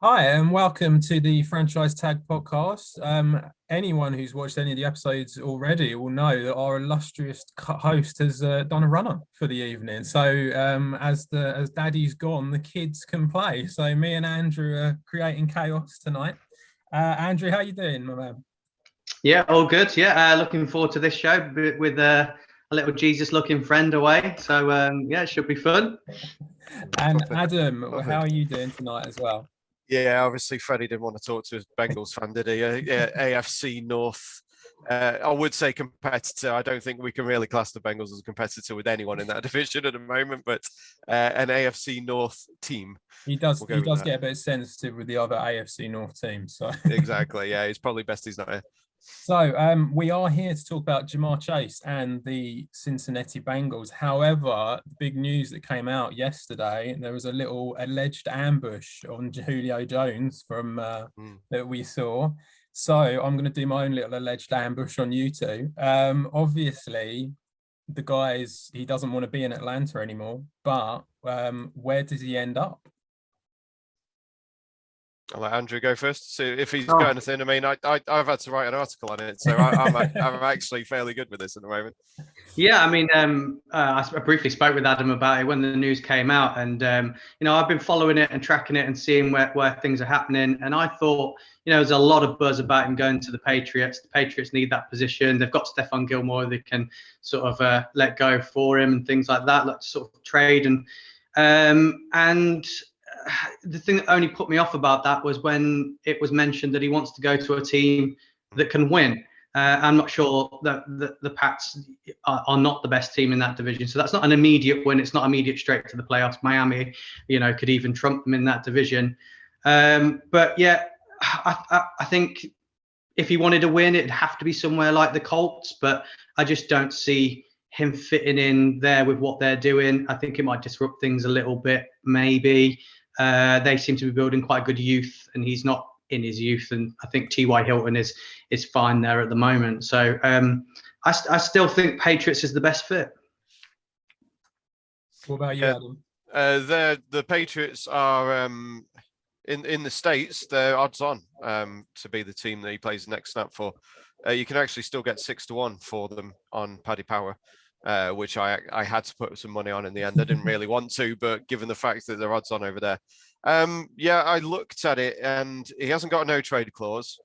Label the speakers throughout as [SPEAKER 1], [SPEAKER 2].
[SPEAKER 1] Hi, and welcome to the Franchise Tag podcast. Anyone who's watched any of the episodes already will know that our illustrious host has done a runner for the evening. So, as Daddy's gone, the kids can play. So, me and Andrew are creating chaos tonight. Andrew, how you doing, my man?
[SPEAKER 2] Yeah, all good. Yeah, looking forward to this show with a little Jesus-looking friend away. So yeah, it should be fun.
[SPEAKER 1] And
[SPEAKER 3] Perfect.
[SPEAKER 1] Adam, how are
[SPEAKER 3] Perfect.
[SPEAKER 1] you doing tonight as well?
[SPEAKER 3] Yeah, obviously Freddie didn't want to talk to his Bengals fan, did he? Yeah, AFC North. I would say competitor. I don't think we can really class the Bengals as a competitor with anyone in that division at the moment, but an AFC North team.
[SPEAKER 1] He does
[SPEAKER 3] We'll
[SPEAKER 1] he
[SPEAKER 3] go with
[SPEAKER 1] does
[SPEAKER 3] that.
[SPEAKER 1] get a bit sensitive with the other AFC North teams. So
[SPEAKER 3] Exactly. Yeah, it's probably best he's not here.
[SPEAKER 1] So we are here to talk about Jamal Chase and the Cincinnati Bengals. However, the big news that came out yesterday, there was a little alleged ambush on Julio Jones from that we saw. So I'm going to do my own little alleged ambush on you two. Obviously, the guys, he doesn't want to be in Atlanta anymore, but where does he end up?
[SPEAKER 3] I'll let Andrew go first. So if he's
[SPEAKER 2] Oh.
[SPEAKER 3] got anything, I mean, I've had to write an article on it, so I'm actually fairly good with this at the moment.
[SPEAKER 2] Yeah, I mean, I briefly spoke with Adam about it when the news came out, and I've been following it and tracking it and seeing where things are happening. And I thought, there's a lot of buzz about him going to the Patriots. The Patriots need that position. They've got Stephon Gilmore they can sort of let go for him and things like that, like sort of trade and the thing that only put me off about that was when it was mentioned that he wants to go to a team that can win. I'm not sure that the Pats are not the best team in that division. So that's not an immediate win. It's not immediate straight to the playoffs. Miami, could even trump them in that division. But yeah, I think if he wanted to win, it'd have to be somewhere like the Colts. But I just don't see him fitting in there with what they're doing. I think it might disrupt things a little bit, maybe. They seem to be building quite good youth, and he's not in his youth. And I think T.Y. Hilton is fine there at the moment. So I still think Patriots is the best fit.
[SPEAKER 1] What about you, Adam?
[SPEAKER 3] The Patriots are in the States. They're odds on to be the team that he plays the next snap for. You can actually still get 6-1 for them on Paddy Power. Which I had to put some money on in the end. I didn't really want to, but given the fact that they're odds on over there. Yeah, I looked at it and he hasn't got a no trade clause.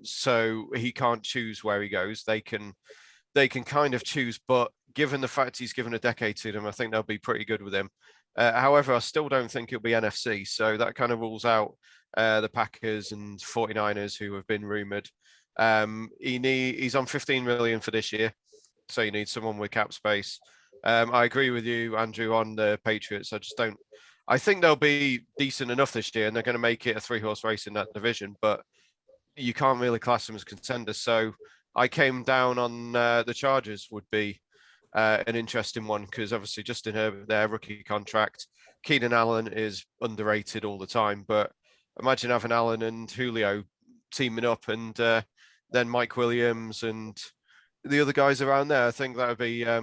[SPEAKER 3] So he can't choose where he goes. They can kind of choose, but given the fact he's given a decade to them, I think they'll be pretty good with him. However, I still don't think it'll be NFC. So that kind of rules out the Packers and 49ers who have been rumored. He's on 15 million for this year. So you need someone with cap space. I agree with you, Andrew, on the Patriots. I think they'll be decent enough this year and they're going to make it a 3-horse race in that division, but you can't really class them as contenders. So I came down on the Chargers would be an interesting one because obviously Justin Herbert, their rookie contract. Keenan Allen is underrated all the time, but imagine having Allen and Julio teaming up and then Mike Williams and the other guys around there. I think that would be a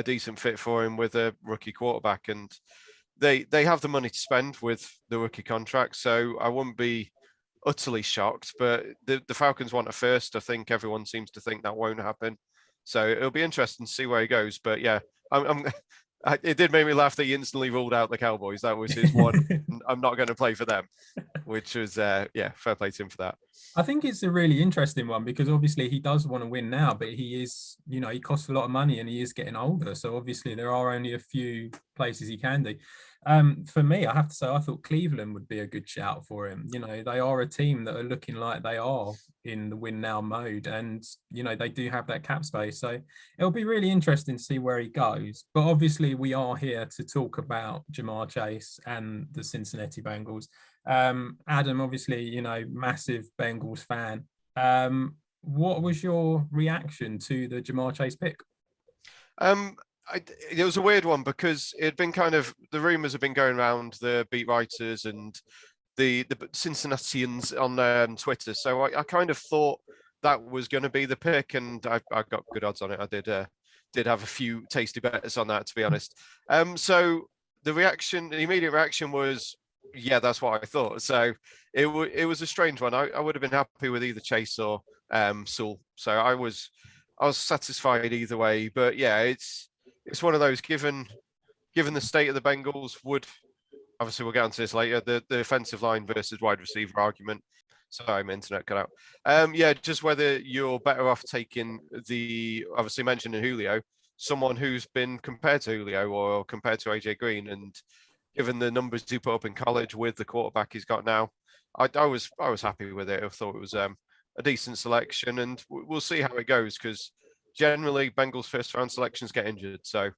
[SPEAKER 3] decent fit for him with a rookie quarterback, and they have the money to spend with the rookie contract, so I wouldn't be utterly shocked. But the Falcons want a first. I think everyone seems to think that won't happen, so it'll be interesting to see where he goes. But yeah, it did make me laugh that he instantly ruled out the Cowboys. That was his one. I'm not going to play for them, which was yeah, fair play to him for that.
[SPEAKER 1] I think it's a really interesting one because obviously he does want to win now, but he is, he costs a lot of money and he is getting older. So obviously there are only a few places he can do. For me, I have to say, I thought Cleveland would be a good shout for him. They are a team that are looking like they are in the win now mode, and they do have that cap space. So it'll be really interesting to see where he goes. But obviously, we are here to talk about Jamar Chase and the Cincinnati Bengals. Adam, obviously, massive Bengals fan. What was your reaction to the Jamar Chase pick?
[SPEAKER 3] It was a weird one because it had been kind of, the rumors have been going around the beat writers and the Cincinnatians on Twitter. So I kind of thought that was going to be the pick, and I got good odds on it. I did have a few tasty bets on that, to be honest. So the immediate reaction was Yeah, that's what I thought. So it was a strange one. I would have been happy with either Chase or Sewell. So I was satisfied either way. But yeah, it's one of those given the state of the Bengals, would obviously we'll get onto this later. The offensive line versus wide receiver argument. Sorry, my internet cut out. Yeah, just whether you're better off taking the obviously mentioning Julio, someone who's been compared to Julio or compared to AJ Green, and given the numbers he put up in college with the quarterback he's got now, I was happy with it. I thought it was a decent selection, and we'll see how it goes because generally Bengals first round selections get injured, so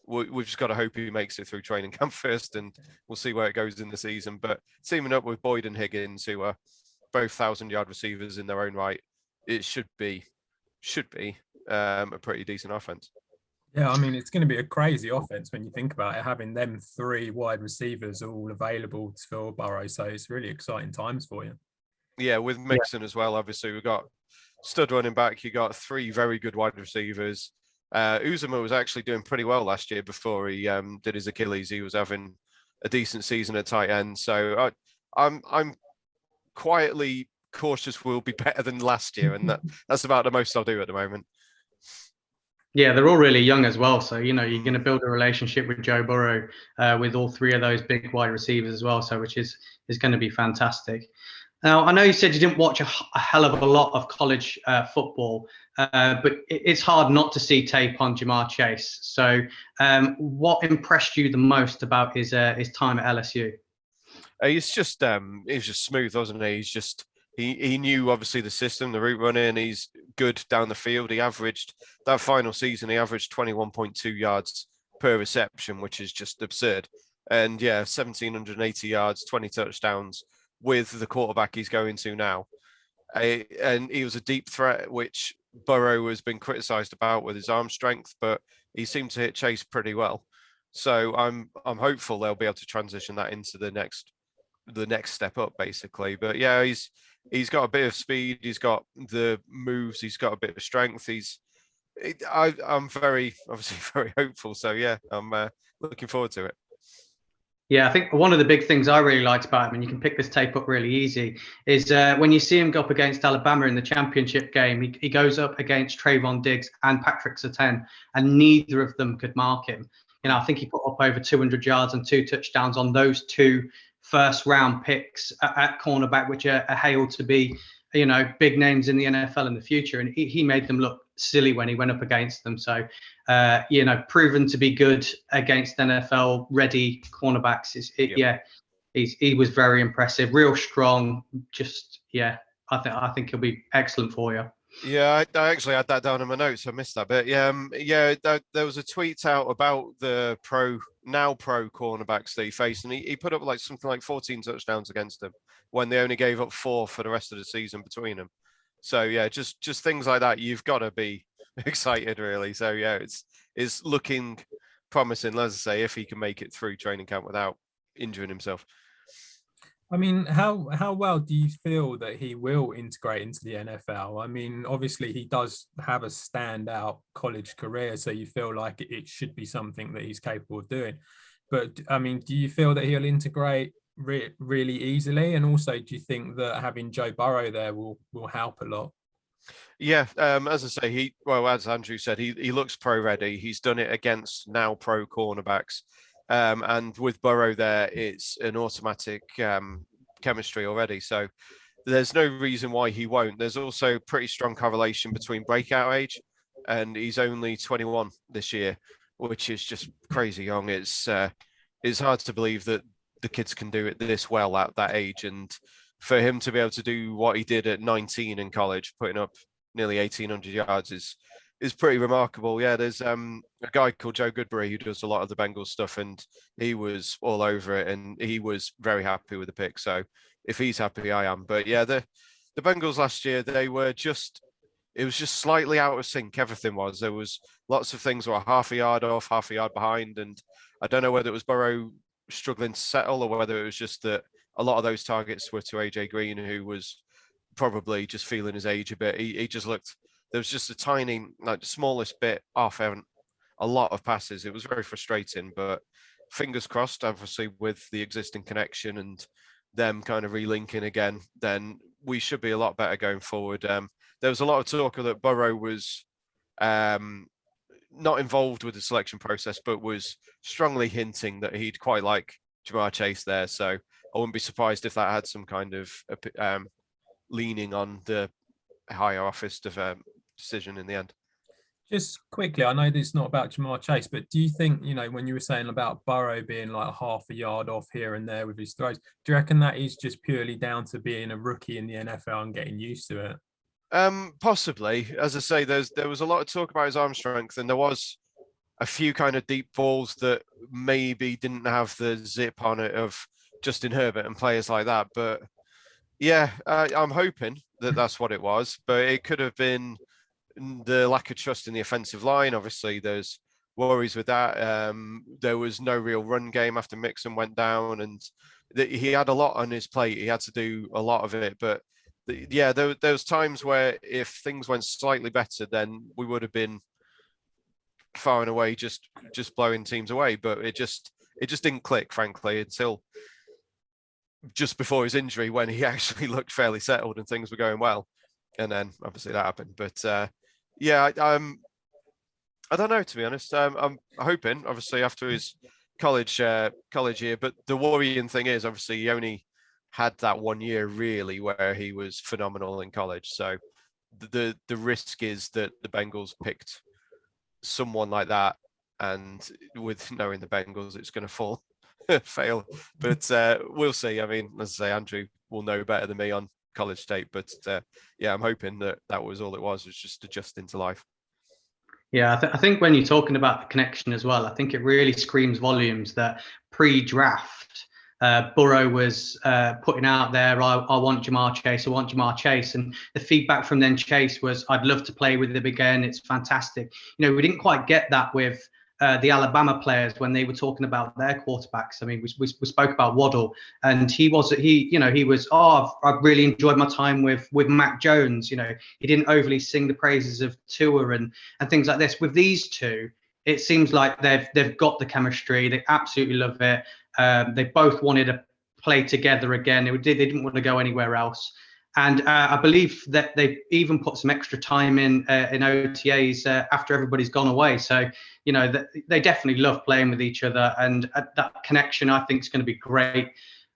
[SPEAKER 3] we've just got to hope he makes it through training camp first, and we'll see where it goes in the season. But teaming up with Boyd and Higgins, who are both 1,000-yard receivers in their own right, it should be a pretty decent offense.
[SPEAKER 1] Yeah, I mean, it's going to be a crazy offense when you think about it, having them 3 wide receivers all available for Burrow. So it's really exciting times for you.
[SPEAKER 3] Yeah, with Mixon as well. Obviously, we've got stud running back. You got 3 very good wide receivers. Uzomah was actually doing pretty well last year before he did his Achilles. He was having a decent season at tight end. So I'm quietly cautious we'll be better than last year, and that's about the most I'll do at the moment.
[SPEAKER 2] Yeah, they're all really young as well. So, you're going to build a relationship with Joe Burrow with all 3 of those big wide receivers as well. So, which is going to be fantastic. Now, I know you said you didn't watch a hell of a lot of college football, but it's hard not to see tape on Jamar Chase. So, what impressed you the most about his time at LSU?
[SPEAKER 3] He's just smooth, wasn't he? He's just he knew obviously the system, the route running. He's good down the field. He averaged that final season. He averaged 21.2 yards per reception, which is just absurd. And yeah, 1,780 yards, 20 touchdowns with the quarterback he's going to now. And he was a deep threat, which Burrow has been criticised about with his arm strength, but he seemed to hit Chase pretty well. So I'm hopeful they'll be able to transition that into the next step up, basically. But yeah, he's got a bit of speed, he's got the moves, he's got a bit of strength. I'm very hopeful. So yeah, I'm looking forward to it.
[SPEAKER 2] Yeah, I think one of the big things I really liked about him, and you can pick this tape up really easy, is when you see him go up against Alabama in the championship game, he goes up against Trayvon Diggs and Patrick Surtain, and neither of them could mark him. I think he put up over 200 yards and 2 touchdowns on those 2 first-round picks at cornerback, which are hailed to be, big names in the NFL in the future. And he made them look silly when he went up against them. So, proven to be good against NFL-ready cornerbacks. He was very impressive, real strong. I think he'll be excellent for you.
[SPEAKER 3] Yeah, I actually had that down in my notes. I missed that bit. There was a tweet out about the pro cornerbacks that he faced, and he put up something like 14 touchdowns against them when they only gave up 4 for the rest of the season between them. So yeah, just things like that. You've got to be excited, really. So yeah, it's looking promising. Let's say if he can make it through training camp without injuring himself.
[SPEAKER 1] I mean, how well do you feel that he will integrate into the NFL? I mean, obviously he does have a standout college career, so you feel like it should be something that he's capable of doing. But I mean, do you feel that he'll integrate really easily? And also, do you think that having Joe Burrow there will help a lot?
[SPEAKER 3] Yeah, as I say, as Andrew said, he looks pro ready. He's done it against now pro cornerbacks. And with Burrow there, it's an automatic chemistry already. So there's no reason why he won't. There's also pretty strong correlation between breakout age, and he's only 21 this year, which is just crazy young. It's hard to believe that the kids can do it this well at that age. And for him to be able to do what he did at 19 in college, putting up nearly 1,800 yards is pretty remarkable. Yeah, there's a guy called Joe Goodberry who does a lot of the Bengals stuff, and he was all over it, and he was very happy with the pick. So if he's happy, I am. But yeah, the Bengals last year, it was just slightly out of sync. Everything was. There was lots of things were half a yard off, half a yard behind, and I don't know whether it was Burrow struggling to settle or whether it was just that a lot of those targets were to AJ Green, who was probably just feeling his age a bit. He just looked. There was just a tiny, smallest bit off, a lot of passes. It was very frustrating, but fingers crossed, obviously, with the existing connection and them kind of relinking again, then we should be a lot better going forward. There was a lot of talk that Burrow was not involved with the selection process, but was strongly hinting that he'd quite like Jamal Chase there. So I wouldn't be surprised if that had some kind of leaning on the higher office decision in the end.
[SPEAKER 1] Just quickly, I know this is not about Jamal Chase, but do you think, when you were saying about Burrow being like half a yard off here and there with his throws, do you reckon that is just purely down to being a rookie in the NFL and getting used to it?
[SPEAKER 3] Possibly. As I say, there was a lot of talk about his arm strength, and there was a few kind of deep balls that maybe didn't have the zip on it of Justin Herbert and players like that. But yeah, I'm hoping that that's what it was, but it could have been the lack of trust in the offensive line. Obviously, there's worries with that. There was no real run game after Mixon went down, and he had a lot on his plate. He had to do a lot of it. But yeah, there was times where if things went slightly better, then we would have been far and away just blowing teams away. But it just didn't click, frankly, until just before his injury, when he actually looked fairly settled and things were going well. And then obviously that happened. But yeah, I don't know, to be honest. I'm hoping, obviously, after his college year. But the worrying thing is, obviously, he only had that 1 year really where he was phenomenal in college. So the risk is that the Bengals picked someone like that, and with knowing the Bengals, it's going to fail. But we'll see. I mean, as I say, Andrew will know better than me on college tape, but yeah, I'm hoping that was all it was just adjusting to life.
[SPEAKER 2] Yeah, I think when you're talking about the connection as well, I think it really screams volumes that pre-draft, Burrow was putting out there, I want Jamal Chase, I want Jamal Chase. And the feedback from then Chase was, I'd love to play with him again. It's fantastic. We didn't quite get that with the Alabama players when they were talking about their quarterbacks. I mean, we spoke about Waddle, and he was, I've really enjoyed my time with Mac Jones. He didn't overly sing the praises of Tua and things like this. With these two, it seems like they've got the chemistry. They absolutely love it. They both wanted to play together again. They didn't want to go anywhere else. And I believe that they even put some extra time in OTAs after everybody's gone away. So, they definitely love playing with each other. And that connection, I think, is going to be great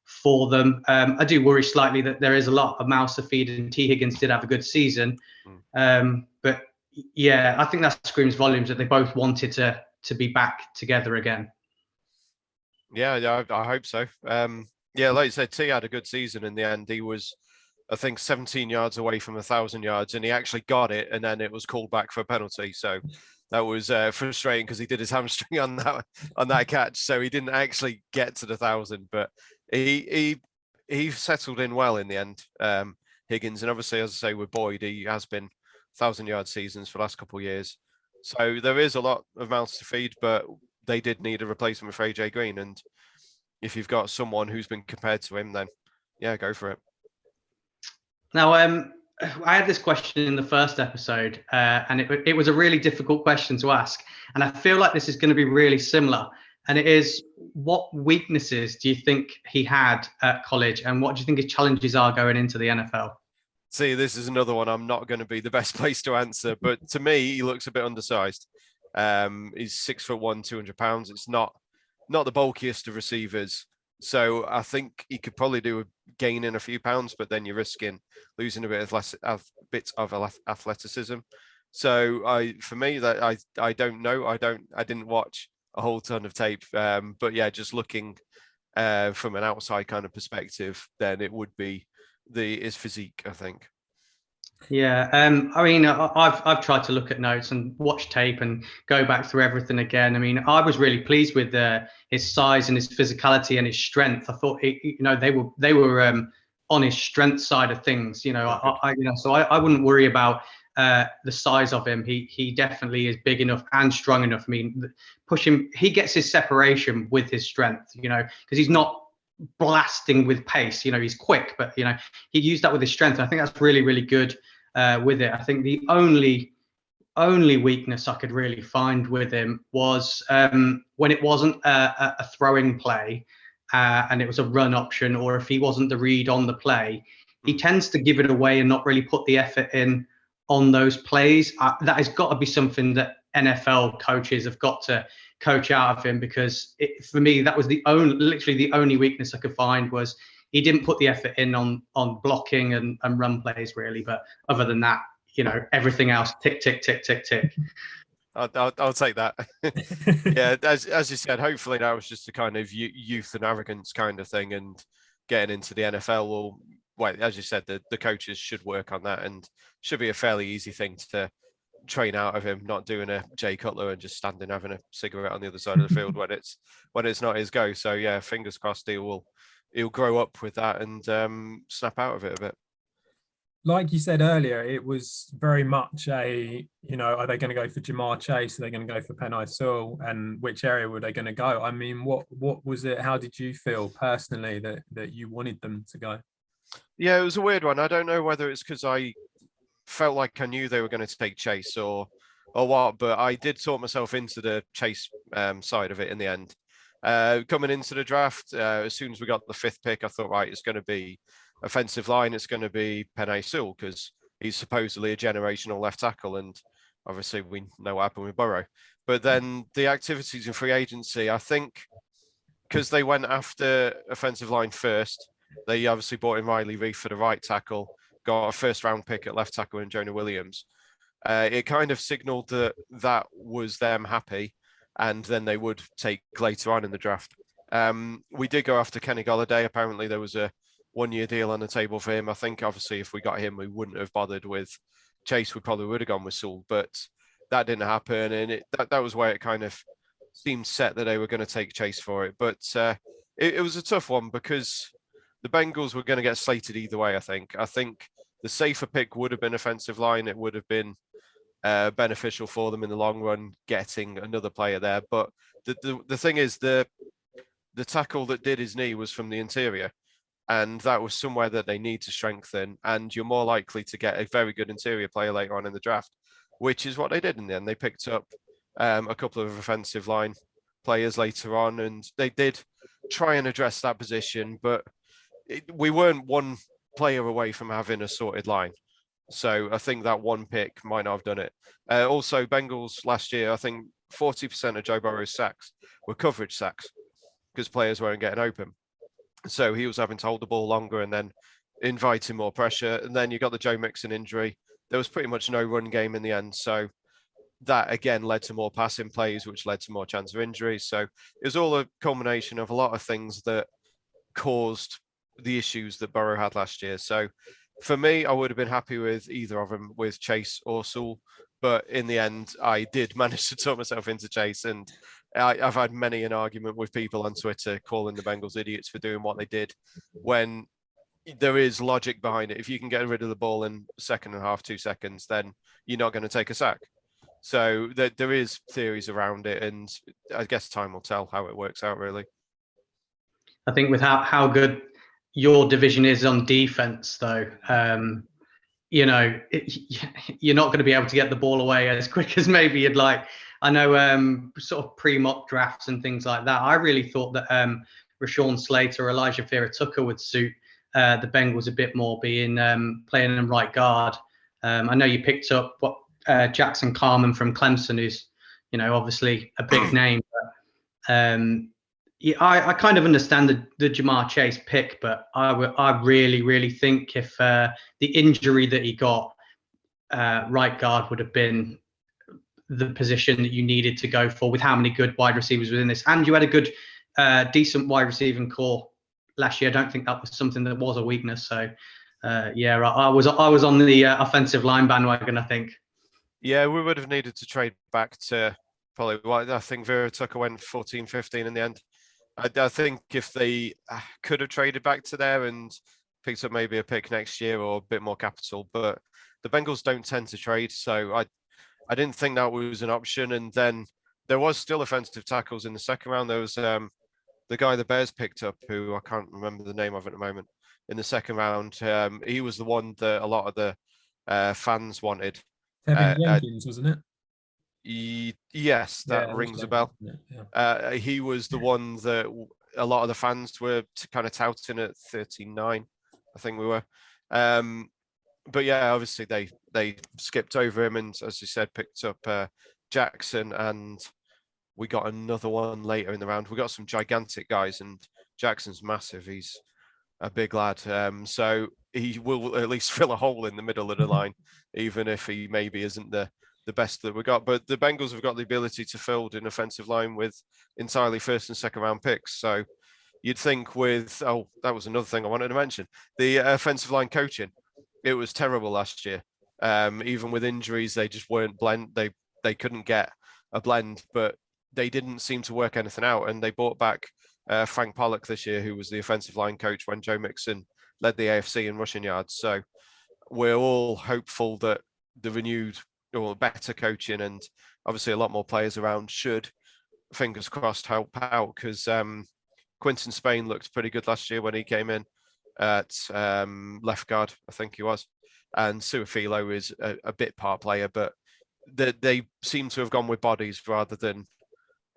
[SPEAKER 2] for them. I do worry slightly that there is a lot of mouths to feed, and T. Higgins did have a good season. But yeah, I think that screams volumes that they both wanted to be back together again.
[SPEAKER 3] Yeah, I hope so. Yeah, like you said, T had a good season in the end. He was, I think, 17 yards away from 1,000 yards, and he actually got it, and then it was called back for a penalty. So that was frustrating because he did his hamstring on that catch, so he didn't actually get to the 1,000. But he settled in well in the end, Higgins, and obviously, as I say, with Boyd, he has been 1,000-yard seasons for the last couple of years. So there is a lot of mouths to feed, but they did need a replacement for AJ Green, and if you've got someone who's been compared to him, then yeah, go for it.
[SPEAKER 2] Now, I had this question in the first episode, and it was a really difficult question to ask. And I feel like this is going to be really similar. And it is, what weaknesses do you think he had at college? And what do you think his challenges are going into the NFL?
[SPEAKER 3] See, this is another one I'm not going to be the best place to answer. But to me, he looks a bit undersized. He's 6'1", 200 pounds. It's not the bulkiest of receivers. So I think he could probably do a gain in a few pounds, but then you're risking losing a bit of athleticism. So for me, that I don't know. I didn't watch a whole ton of tape. But yeah, just looking from an outside kind of perspective, then it would be his physique, I think.
[SPEAKER 2] Yeah, I mean, I've tried to look at notes and watch tape and go back through everything again. I mean, I was really pleased with his size and his physicality and his strength. I thought, they were on his strength side of things. So I wouldn't worry about the size of him. He definitely is big enough and strong enough. I mean, push him. He gets his separation with his strength. Because he's not blasting with pace. He's quick, but he used that with his strength. And I think that's really, really good with it. I think the only only weakness I could really find with him was when it wasn't a throwing play and it was a run option, or if he wasn't the read on the play, he tends to give it away and not really put the effort in on those plays. That has got to be something that NFL coaches have got to coach out of him, because for me, that was literally the only weakness I could find, was he didn't put the effort in on blocking and run plays really. But other than that, everything else, tick, tick, tick, tick, tick.
[SPEAKER 3] I'll take that. Yeah, as you said, hopefully that was just a kind of youth and arrogance kind of thing, and getting into the NFL will, well, as you said, the coaches should work on that, and should be a fairly easy thing to train out of him, not doing a Jay Cutler and just standing having a cigarette on the other side of the field when it's not his go. So yeah, fingers crossed he'll grow up with that and snap out of it a bit.
[SPEAKER 1] Like you said earlier, it was very much a, are they going to go for Jamal Chase? Are they going to go for Penei Sewell? And which area were they going to go? I mean, what was it? How did you feel personally that you wanted them to go?
[SPEAKER 3] Yeah, it was a weird one. I don't know whether it's because I felt like I knew they were going to take Chase or what, but I did talk myself into the Chase side of it in the end. Coming into the draft, as soon as we got the 5th pick, I thought, right, it's going to be offensive line, it's going to be Penei Sewell, because he's supposedly a generational left tackle, and obviously we know what happened with Burrow. But then the activities in free agency, I think, because they went after offensive line first, they obviously brought in Riley Reef for the right tackle, got a 1st-round pick at left tackle in Jonah Williams. It kind of signaled that was them happy, and then they would take later on in the draft. We did go after Kenny Golladay. Apparently there was a 1-year deal on the table for him. I think obviously if we got him, we wouldn't have bothered with Chase. We probably would have gone with Sewell, but that didn't happen. And that was where it kind of seemed set that they were going to take Chase for it. But it was a tough one, because the Bengals were going to get slated either way, I think. I think the safer pick would have been offensive line. It would have been beneficial for them in the long run, getting another player there. But the thing is, the tackle that did his knee was from the interior, and that was somewhere that they need to strengthen, and you're more likely to get a very good interior player later on in the draft, which is what they did in the end. They picked up a couple of offensive line players later on, and they did try and address that position, but we weren't one player away from having a sorted line. So I think that one pick might not have done it. Also, Bengals last year, I think 40% of Joe Burrow's sacks were coverage sacks, because players weren't getting open. So he was having to hold the ball longer and then inviting more pressure. And then you got the Joe Mixon injury. There was pretty much no run game in the end. So that again led to more passing plays, which led to more chance of injury. So it was all a culmination of a lot of things that caused the issues that Burrow had last year. So for me, I would have been happy with either of them, with Chase or Sewell. But in the end, I did manage to talk myself into Chase, and I've had many an argument with people on Twitter calling the Bengals idiots for doing what they did, when there is logic behind it. If you can get rid of the ball in 2.5, 2 seconds, then you're not going to take a sack. So there is theories around it, and I guess time will tell how it works out, really.
[SPEAKER 2] I think with how good your division is on defense, though, you're not going to be able to get the ball away as quick as maybe you'd like. I know sort of pre-mock drafts and things like that, I really thought that Rashawn Slater or Elijah Vera-Tucker would suit the Bengals a bit more, being playing in right guard. I know you picked up Jackson Carman from Clemson, who's obviously a big name. But, yeah, I kind of understand the Jamar Chase pick, but I really, really think if the injury that he got, right guard would have been the position that you needed to go for, with how many good wide receivers within this. And you had a good, decent wide receiving core last year. I don't think that was something that was a weakness. So, yeah, I was on the offensive line bandwagon, I think.
[SPEAKER 3] Yeah, we would have needed to trade back to probably, I think Vera Tucker went 14, 15 in the end. I think if they could have traded back to there and picked up maybe a pick next year or a bit more capital, but the Bengals don't tend to trade, so I didn't think that was an option. And then there was still offensive tackles in the second round. There was the guy the Bears picked up, who I can't remember the name of at the moment, in the second round. He was the one that a lot of the fans wanted.
[SPEAKER 1] Tevin Jenkins, wasn't it?
[SPEAKER 3] Yes, that
[SPEAKER 1] Yeah,
[SPEAKER 3] rings a bell.
[SPEAKER 1] Yeah.
[SPEAKER 3] He was the one that a lot of the fans were kind of touting at 39, I think we were. But yeah, obviously they skipped over him and, as you said, picked up Jackson, and we got another one later in the round. We got some gigantic guys, and Jackson's massive. He's a big lad. So he will at least fill a hole in the middle of the line, even if he maybe isn't the best that we got. But the Bengals have got the ability to field an offensive line with entirely first and second round picks. So you'd think with, that was another thing I wanted to mention, the offensive line coaching. It was terrible last year. Even with injuries, they just weren't blend. They couldn't get a blend, but they didn't seem to work anything out. And they brought back Frank Pollock this year, who was the offensive line coach when Joe Mixon led the AFC in rushing yards. So we're all hopeful that the renewed or better coaching and obviously a lot more players around should, fingers crossed, help out, because Quinton Spain looked pretty good last year when he came in at left guard, I think he was. And Suafilo is a bit part player, but they seem to have gone with bodies rather than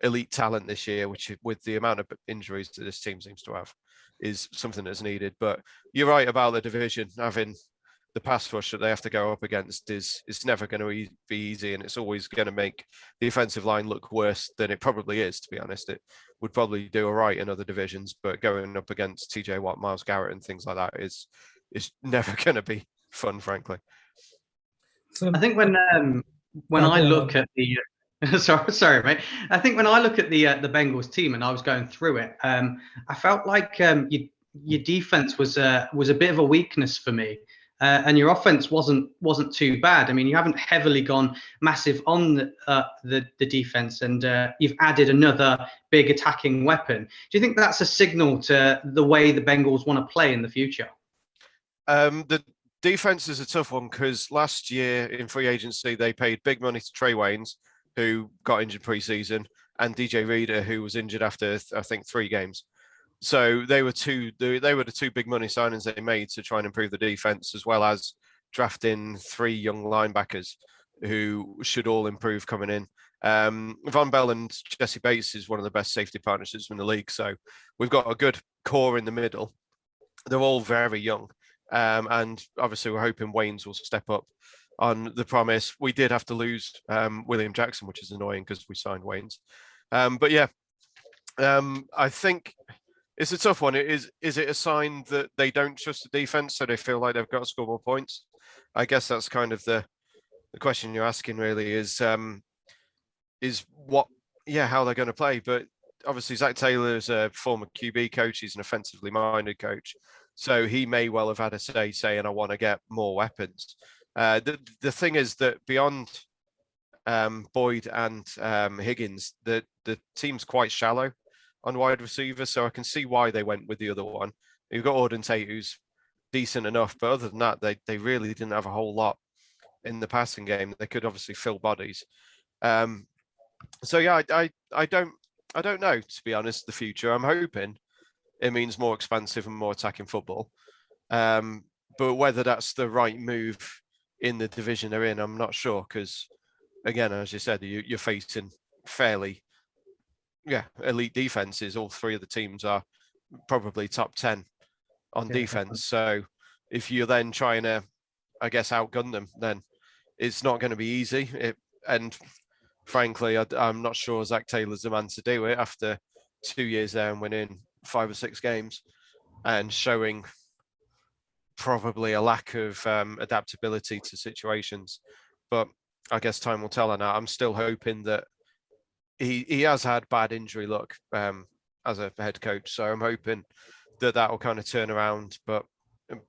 [SPEAKER 3] elite talent this year, which with the amount of injuries that this team seems to have is something that's needed. But you're right about the division. Having the pass rush that they have to go up against it's never going to be easy, and it's always going to make the offensive line look worse than it probably is, to be honest. It would probably do all right in other divisions, but going up against TJ Watt, Myles Garrett and things like that is never going to be fun, frankly.
[SPEAKER 2] So I think when I look at the sorry, mate. I think when I look at the Bengals team and I was going through it, I felt like your defense was a bit of a weakness for me. And your offense wasn't too bad. I mean, you haven't heavily gone massive on the defense, and you've added another big attacking weapon. Do you think that's a signal to the way the Bengals want to play in the future?
[SPEAKER 3] The defense is a tough one because last year in free agency they paid big money to Trey Waynes, who got injured pre-season, and DJ Reader, who was injured after I think 3 games. So they were the two big money signings they made to try and improve the defense, as well as drafting 3 young linebackers who should all improve coming in. Von Bell and Jesse Bates is one of the best safety partnerships in the league. So we've got a good core in the middle. They're all very young. And obviously we're hoping Waynes will step up on the promise. We did have to lose William Jackson, which is annoying because we signed Waynes. But yeah, I think it's a tough one. Is it a sign that they don't trust the defense, so they feel like they've got to score more points? I guess that's kind of the question you're asking, really, is what, how they're going to play. But obviously Zach Taylor is a former QB coach. He's an offensively minded coach. So he may well have had a say saying, I want to get more weapons. The thing is that beyond Boyd and Higgins, the team's quite shallow on wide receiver. So I can see why they went with the other one. You've got Auden Tate, who's decent enough. But other than that, they really didn't have a whole lot in the passing game. They could obviously fill bodies. So yeah, I don't know, to be honest, the future. I'm hoping it means more expansive and more attacking football. But whether that's the right move in the division they're in, I'm not sure. Because again, as you said, you're facing fairly, elite defenses. All 3 of the teams are probably top 10 on defense. So if you're then trying to, I guess, outgun them, then it's not going to be easy. And frankly, I'm not sure Zach Taylor's the man to do it after 2 years there and winning 5 or 6 games and showing probably a lack of adaptability to situations. But I guess time will tell on that. I'm still hoping that he has had bad injury luck as a head coach. So I'm hoping that will kind of turn around. But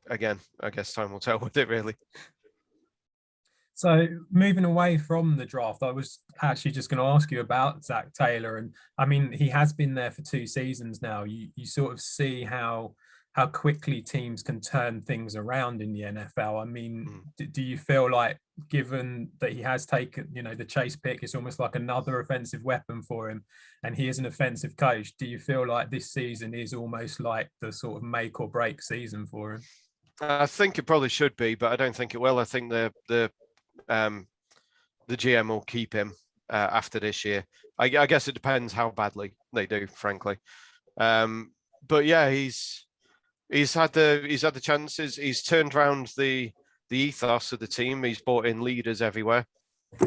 [SPEAKER 3] again, I guess time will tell with it, really.
[SPEAKER 1] So moving away from the draft, I was actually just going to ask you about Zach Taylor. And I mean, he has been there for 2 seasons now. You sort of see how quickly teams can turn things around in the NFL. I mean, do you feel like, given that he has taken, the chase pick, it's almost like another offensive weapon for him, and he is an offensive coach, do you feel like this season is almost like the sort of make or break season for him?
[SPEAKER 3] I think it probably should be, but I don't think it will. I think the the GM will keep him after this year. I guess it depends how badly they do, frankly. But yeah, he's had the chances. He's turned around the ethos of the team. He's brought in leaders everywhere.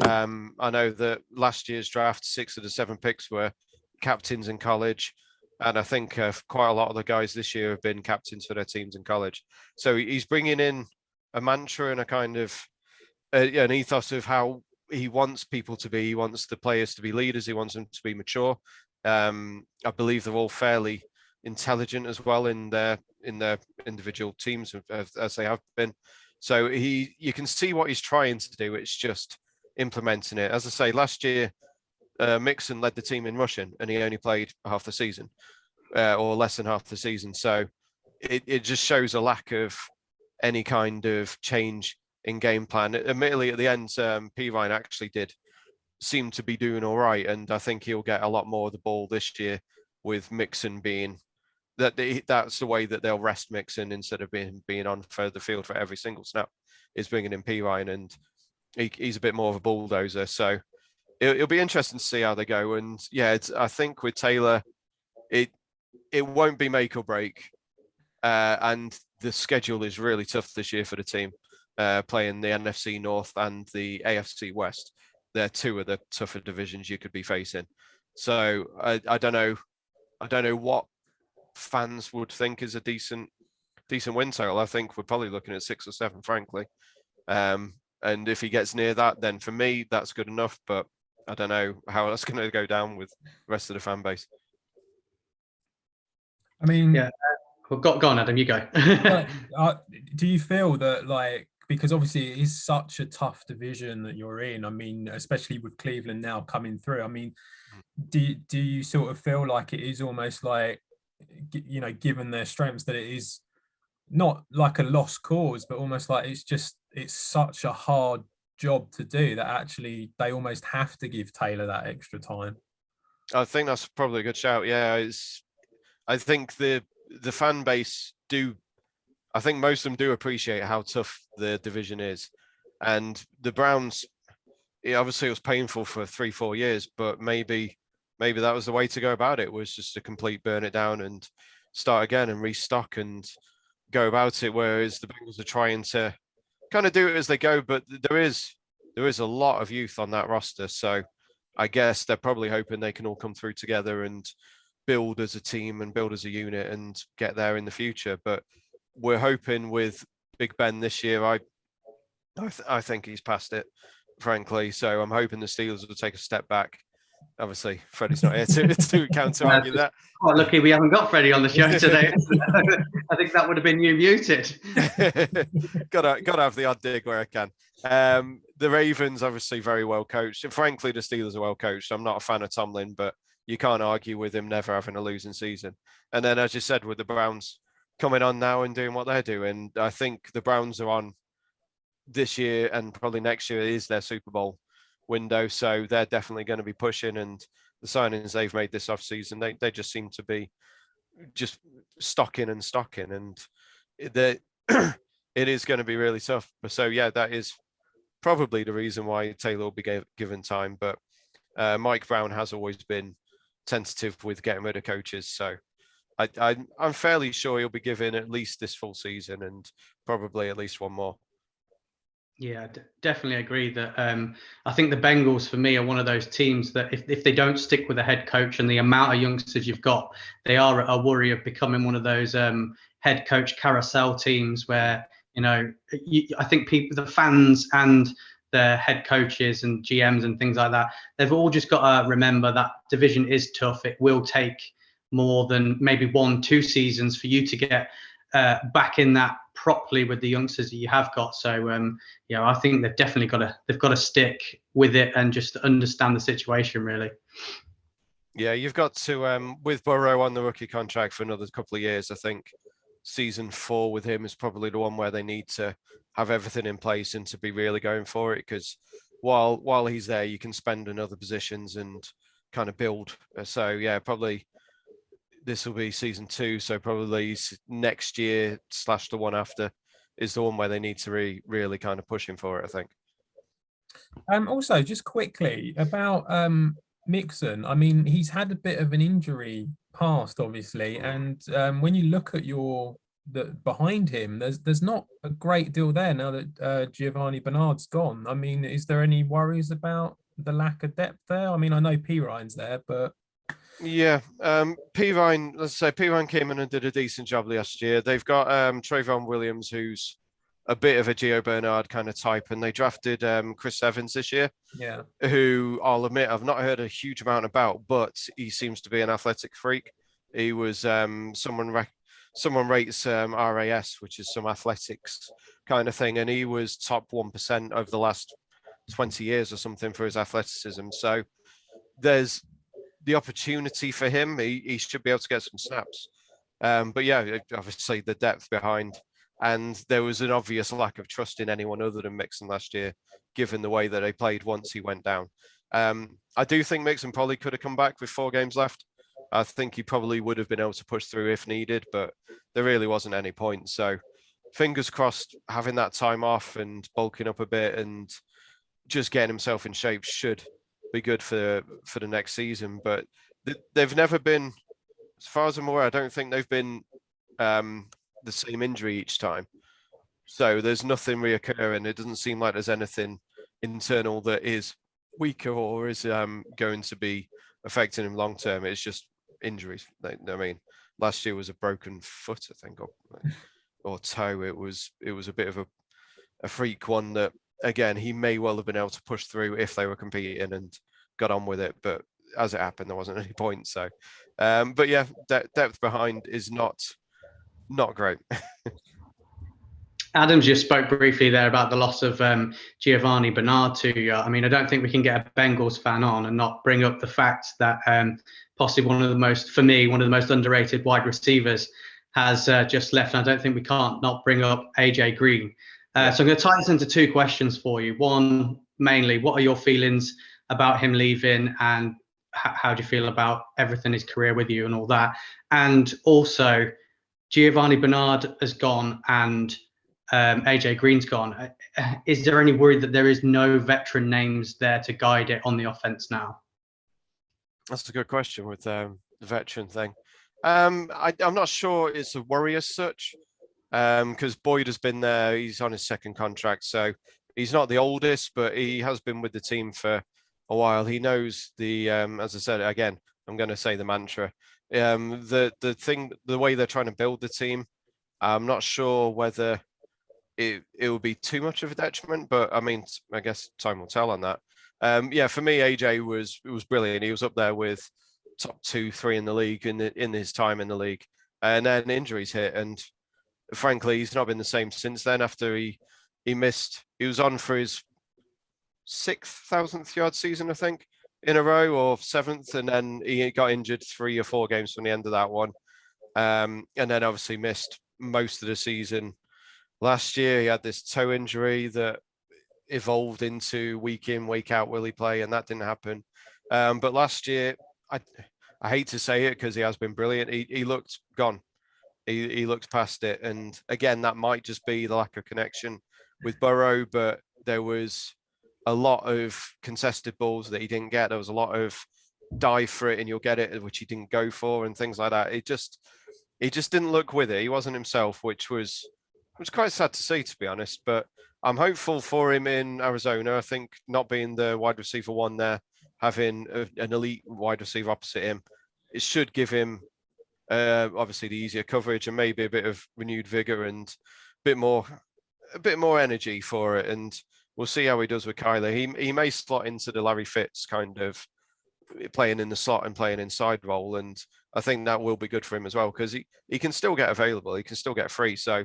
[SPEAKER 3] I know that last year's draft, 6 of the 7 picks were captains in college. And I think quite a lot of the guys this year have been captains for their teams in college. So he's bringing in a mantra and a kind of an ethos of how he wants people to be. He wants the players to be leaders. He wants them to be mature. I believe they're all fairly intelligent as well in their individual teams as they have been. So you can see what he's trying to do. It's just implementing it. As I say, last year, Mixon led the team in rushing, and he only played half the season, or less than half the season. So it just shows a lack of any kind of change in game plan. Admittedly, at the end, P. Ryan actually did seem to be doing all right, and I think he'll get a lot more of the ball this year with Mixon being that's the way that they'll rest Mixon instead of being on for the field for every single snap, is bringing in P. Ryan, and he's a bit more of a bulldozer. So it'll be interesting to see how they go. And yeah, I think with Taylor, it won't be make or break. And the schedule is really tough this year for the team, playing the NFC North and the AFC West. They're 2 of the tougher divisions you could be facing. So I don't know what fans would think is a decent win total. I think we're probably looking at 6 or 7, frankly. And if he gets near that, then for me, that's good enough. But I don't know how that's going to go down with the rest of the fan base.
[SPEAKER 1] I mean,
[SPEAKER 2] yeah. Well, go on, Adam. You go.
[SPEAKER 1] Do you feel that, like, because obviously it is such a tough division that you're in? I mean, especially with Cleveland now coming through. I mean, do you sort of feel like it is almost like, you know, given their strengths, that it is not like a lost cause, but almost like it's such a hard job to do that actually they almost have to give Taylor that extra time?
[SPEAKER 3] I think that's probably a good shout. Yeah, I think the fan base I think most of them do appreciate how tough the division is. And the Browns, obviously it was painful for 3-4 years, but maybe that was the way to go about it, was just to complete burn it down and start again and restock and go about it. Whereas the Bengals are trying to kind of do it as they go, but there is a lot of youth on that roster. So I guess they're probably hoping they can all come through together and build as a team and build as a unit and get there in the future. But we're hoping with Big Ben this year, I think he's past it, frankly. So I'm hoping the Steelers will take a step back. Obviously, Freddie's not here to counter argue that.
[SPEAKER 2] Quite lucky we haven't got Freddie on the show today. I think that would have been you muted.
[SPEAKER 3] Gotta have the odd dig where I can. The Ravens obviously very well coached, and frankly, the Steelers are well coached. I'm not a fan of Tomlin, but you can't argue with him never having a losing season. And then, as you said, with the Browns coming on now and doing what they're doing, I think the Browns are on this year and probably next year is their Super Bowl window. So they're definitely going to be pushing, and the signings they've made this offseason, they just seem to be just stocking. And it is going to be really tough. So yeah, that is probably the reason why Taylor will be given time. But Mike Brown has always been tentative with getting rid of coaches. So I'm fairly sure he'll be given at least this full season and probably at least one more.
[SPEAKER 2] Yeah, definitely agree that I think the Bengals for me are one of those teams that if they don't stick with the head coach and the amount of youngsters you've got, they are a worry of becoming one of those head coach carousel teams where, you know, I think the fans and the head coaches and GMs and things like that, they've all just got to remember that division is tough. It will take more than maybe 1-2 seasons for you to get back in that properly with the youngsters that you have got. So I think they've definitely got to stick with it and just understand the situation, really.
[SPEAKER 3] Yeah, you've got to with Burrow on the rookie contract for another couple of years. I think season 4 with him is probably the one where they need to have everything in place and to be really going for it, because while he's there, you can spend in other positions and kind of build. So yeah, probably this will be season 2. So probably next year / the one after is the one where they need to really kind of push him for it, I think.
[SPEAKER 1] Also, just quickly about Mixon. I mean, he's had a bit of an injury past, obviously, and when you look at the behind him, there's not a great deal there now that Giovanni Bernard's gone. I mean, is there any worries about the lack of depth there? I mean, I know P Ryan's there, but
[SPEAKER 3] Yeah, P Ryan. Let's say P Ryan came in and did a decent job last year. They've got Trayvon Williams, who's a bit of a Gio Bernard kind of type, and they drafted Chris Evans this year,
[SPEAKER 1] yeah,
[SPEAKER 3] who I'll admit I've not heard a huge amount about, but he seems to be an athletic freak. He was someone rates RAS, which is some athletics kind of thing, and he was top 1% over the last 20 years or something for his athleticism. So there's the opportunity for him. He should be able to get some snaps. But yeah, obviously the depth behind, and there was an obvious lack of trust in anyone other than Mixon last year, given the way that they played once he went down. I do think Mixon probably could have come back with 4 games left. I think he probably would have been able to push through if needed, but there really wasn't any point. So fingers crossed, having that time off and bulking up a bit and just getting himself in shape should be good for the next season. But they've never been, as far as I'm aware, I don't think they've been the same injury each time. So there's nothing reoccurring. It doesn't seem like there's anything internal that is weaker or is going to be affecting him long term. It's just injuries. I mean, last year was a broken foot, I think, or toe. It was a bit of a freak one that, again, he may well have been able to push through if they were competing and got on with it. But as it happened, there wasn't any point. So, but yeah, depth behind is not great.
[SPEAKER 2] Adam just spoke briefly there about the loss of Giovanni Bernard to you. I mean, I don't think we can get a Bengals fan on and not bring up the fact that possibly one of the most underrated wide receivers has just left. And I don't think we can't not bring up AJ Green. So I'm going to tie this into 2 questions for you. One, mainly, what are your feelings about him leaving, and how do you feel about everything, his career with you and all that? And also, Giovanni Bernard has gone and AJ Green's gone. Is there any worry that there is no veteran names there to guide it on the offense now?
[SPEAKER 3] That's a good question with the veteran thing. I'm not sure it's a worry as such, because Boyd has been there. He's on his 2nd contract, so he's not the oldest, but he has been with the team for a while. He knows the, as I said, again, I'm going to say the mantra. The way they're trying to build the team, I'm not sure whether it will be too much of a detriment, but I mean, I guess time will tell on that. Yeah, for me, AJ was brilliant. He was up there with top 2, 3 in the league in his time in the league, and then injuries hit, and frankly, he's not been the same since then. After he missed, he was on for his 6,000th yard season, I think, in a row, or 7th, and then he got injured 3 or 4 games from the end of that one, and then obviously missed most of the season. Last year, he had this toe injury that evolved into week in, week out, will he play? And that didn't happen. But last year, I hate to say it because he has been brilliant. He looked gone. He looked past it. And again, that might just be the lack of connection with Burrow, but there was a lot of contested balls that he didn't get. There was a lot of dive for it and you'll get it, which he didn't go for, and things like that. He just didn't look with it. He wasn't himself, which was quite sad to see, to be honest. But I'm hopeful for him in Arizona. I think not being the wide receiver 1 there, having an elite wide receiver opposite him, it should give him obviously the easier coverage and maybe a bit of renewed vigor and a bit more energy for it. And we'll see how he does with Kyler. He may slot into the Larry Fitz kind of playing in the slot and playing inside role, and I think that will be good for him as well, because he can still get available, he can still get free. So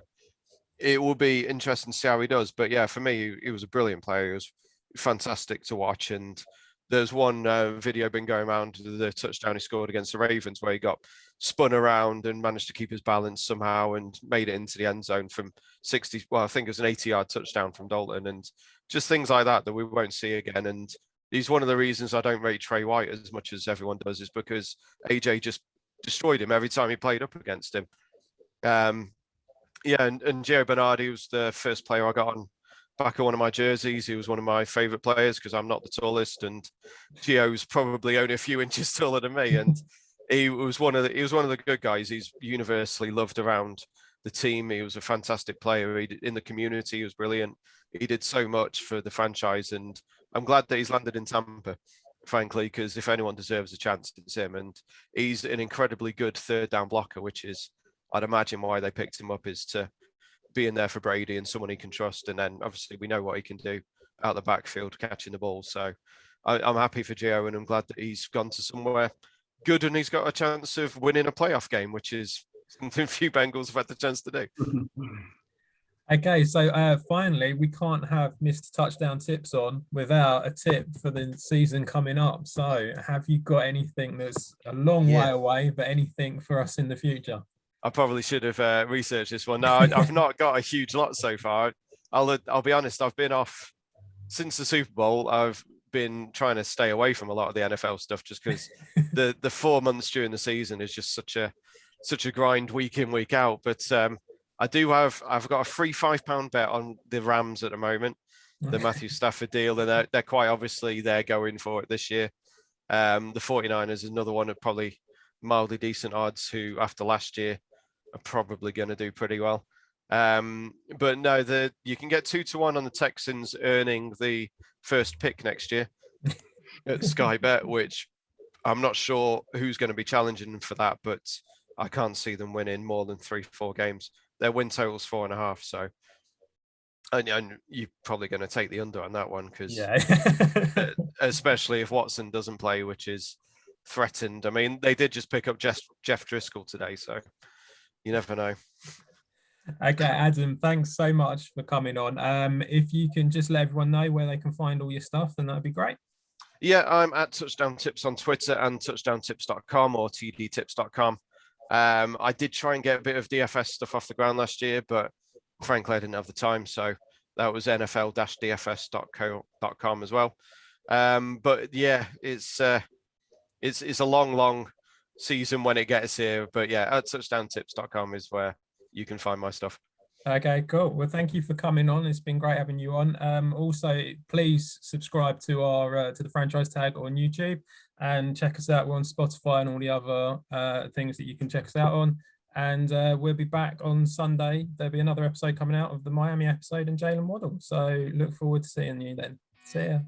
[SPEAKER 3] it will be interesting to see how he does. But yeah, for me, he was a brilliant player. He was fantastic to watch. And there's one video been going around, the touchdown he scored against the Ravens, where he got spun around and managed to keep his balance somehow and made it into the end zone from 60. Well, I think it was an 80-yard touchdown from Dalton, and just things like that we won't see again. And he's one of the reasons I don't rate Trey White as much as everyone does, is because AJ just destroyed him every time he played up against him. Yeah, and Gio Bernard, he was the first player I got back of one of my jerseys. He was one of my favourite players because I'm not the tallest, and Gio's probably only a few inches taller than me. And he was one of the good guys. He's universally loved around the team. He was a fantastic player. In the community, he was brilliant. He did so much for the franchise, and I'm glad that he's landed in Tampa, frankly, because if anyone deserves a chance, it's him. And he's an incredibly good third down blocker, which is, I'd imagine, why they picked him up, is to be in there for Brady and someone he can trust. And then obviously we know what he can do out the backfield catching the ball. So I'm happy for Gio, and I'm glad that he's gone to somewhere good and he's got a chance of winning a playoff game, which is something few Bengals have had the chance to do.
[SPEAKER 1] Okay, so finally, we can't have Mr. Touchdown Tips on without a tip for the season coming up. So have you got anything that's a long way away, but anything for us in the future?
[SPEAKER 3] I probably should have researched this one. No, I've not got a huge lot so far. I'll be honest, I've been off since the Super Bowl. I've been trying to stay away from a lot of the NFL stuff just because the 4 months during the season is just such a grind week in, week out. But I've got a free £5 bet on the Rams at the moment, the Matthew Stafford deal, and they're quite obviously they're going for it this year. The 49ers is another one of probably mildly decent odds, who after last year are probably going to do pretty well. But no, you can get 2-1 on the Texans earning the first pick next year at Sky Bet, which I'm not sure who's going to be challenging them for that, but I can't see them winning more than 3-4 games. Their win total's 4.5, so and you're probably going to take the under on that one because especially if Watson doesn't play, which is threatened. I mean, they did just pick up Jeff Driscoll today, so you never know.
[SPEAKER 1] Okay, Adam, thanks so much for coming on. If you can just let everyone know where they can find all your stuff, then that'd be great.
[SPEAKER 3] Yeah, I'm at Touchdown Tips on Twitter and touchdowntips.com or tdtips.com. I did try and get a bit of DFS stuff off the ground last year, but frankly, I didn't have the time. So that was nfl-dfs.com as well. But yeah, it's a long season when it gets here. But yeah, at touchdowntips.com is where you can find my stuff.
[SPEAKER 1] Okay, cool. Well, thank you for coming on. It's been great having you on. Also, please subscribe to our to the Franchise Tag on YouTube and check us out. We're on Spotify and all the other things that you can check us out on. And we'll be back on Sunday. There'll be another episode coming out of the Miami episode and Jalen Waddle. So look forward to seeing you then. See ya.